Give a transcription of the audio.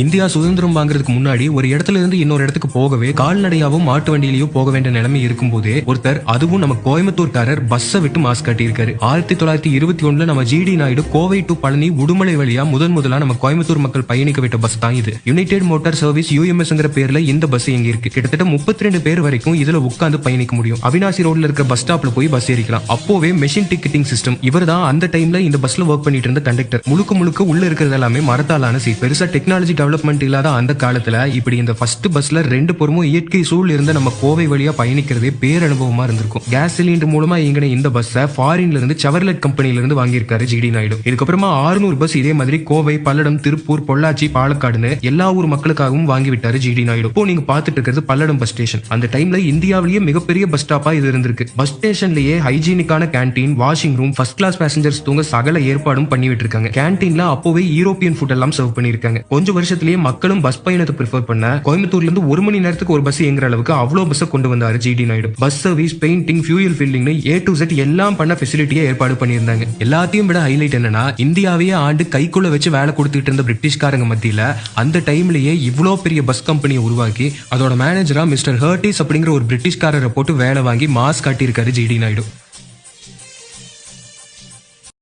India சுதந்திரம் வாங்குறதுக்கு முன்னாடி ஒரு இடத்துல இருந்து இன்னொரு இடத்துக்கு போகவே கால்நடையாவும் மாட்டு வண்டியிலயோ போக வேண்டிய நிலைமை இருக்கும்போதே ஒருத்தர், அதுவும் நம்ம கோயம்புத்தூர்காரர், பஸ்ஸை விட்டு மாஸ்க் காட்டியிருக்காரு. 1921 நம்ம ஜிடி நாயுடு கோவை டு பழனி உடுமலை வழியா முதலா நம்ம கோயம்புத்தூர் மக்கள் பயணிக்க விட்ட பஸ் தான் இது. யுனைடெட் மோட்டார் சர்வீஸ் UMSங்கிற பேர்ல இந்த பஸ் இங்க இருக்கு. கிட்டத்தட்ட 32 பேர் வரைக்கும் இதுல உட்கார்ந்து பயணிக்க முடியும். அவினாசி ரோட்ல இருக்கிற பஸ் ஸ்டாப்ல போய் பஸ் ஏறிக்கலாம். அப்போவே மெஷின் டிக்கெட்டிங் சிஸ்டம். இவர் தான் அந்த டைம்ல இந்த பஸ்ல ஒர்க் பண்ணிட்டு இருந்த கண்டக்டர். முழுக்க உள்ள இருக்கிறது எல்லாமே மரத்தாலான சீட். பெருசா டெக்னாலஜி டெவலப்மெண்ட் இல்லாத அந்த காலத்துல இப்படி இந்த ஃபர்ஸ்ட் பஸ்ல 2 புறமும் இயற்கை சூழல் இருந்த நம்ம கோவை வழியா பயணிக்கிறதே பேரனுபவமா இருந்திருக்கும். கேஸ் சிலிண்டர் மூலமா இயங்கின இந்த பஸ்ஸை ஃபாரின்ல இருந்து செவர்லெட் கம்பெனில இருந்து வாங்கியிருக்காரு ஜிடி நாயுடு. இதுக்கப்புறமா 600 பஸ் இதே மாதிரி கோவை, பல்லடம், திருப்பூர், பொள்ளாச்சி, பாலக்காடுன்னு எல்லா ஊர் மக்களுக்காகவும் வாங்கி விட்டாரு ஜிடி நாயுடு. இப்போ நீங்க பாத்துட்டு இருக்கிறது பல்லடம் பஸ் ஸ்டேஷன். அந்த டைம்ல இந்தியாவிலேயே மிகப்பெரிய பஸ் ஸ்டாப்பா இது இருந்திருக்கு. பஸ் ஸ்டேஷன்லயே ஹைஜீனிக்கான canteen, washing room, first class passengers தூங்க சகல ஏற்பாடும் பண்ணி விட்டுருக்காங்க. கேண்டீன்ல அப்போவே யூரோப்பியன் ஃபுட் எல்லாம் சர்வ் பண்ணிருக்காங்க. கொஞ்சம் வருஷத்திலேயே மக்களும் பஸ் பயணத்தை ப்ரிஃபர் பண்ண கோயம்புத்தூர்ல இருந்து 1 மணி நேரத்துக்கு ஒரு பஸ் என்கிற அளவுக்கு அவ்வளவு பஸ் கொண்டு வந்தாரு GD Naidu. Bus service, painting, fuel ஃபில்லிங்னு A to Z எல்லாம் பண்ண ஃபெசிலிட்டியா ஏற்பாடு பண்ணியிருந்தாங்க. எல்லாத்தையும் விட ஹைலைட் என்னன்னா, இந்தியாவையே ஆண்டு கைக்குள்ள வச்சு வேலை கொடுத்துட்டு இருந்த பிரிட்டிஷ்காரங்க மத்தியில அந்த டைம்லயே இவ்வளோ பெரிய பஸ் கம்பெனியை உருவாக்கி அதோட மேனேஜரா மிஸ்டர் ஹர்டிஸ் அப்படிங்கிற ஒரு பிரிட்டிஷ்காரரை போட்டு வேலை வாங்கி மாஸ் காட்டியிருக்காரு ஜிடி நாயுடு.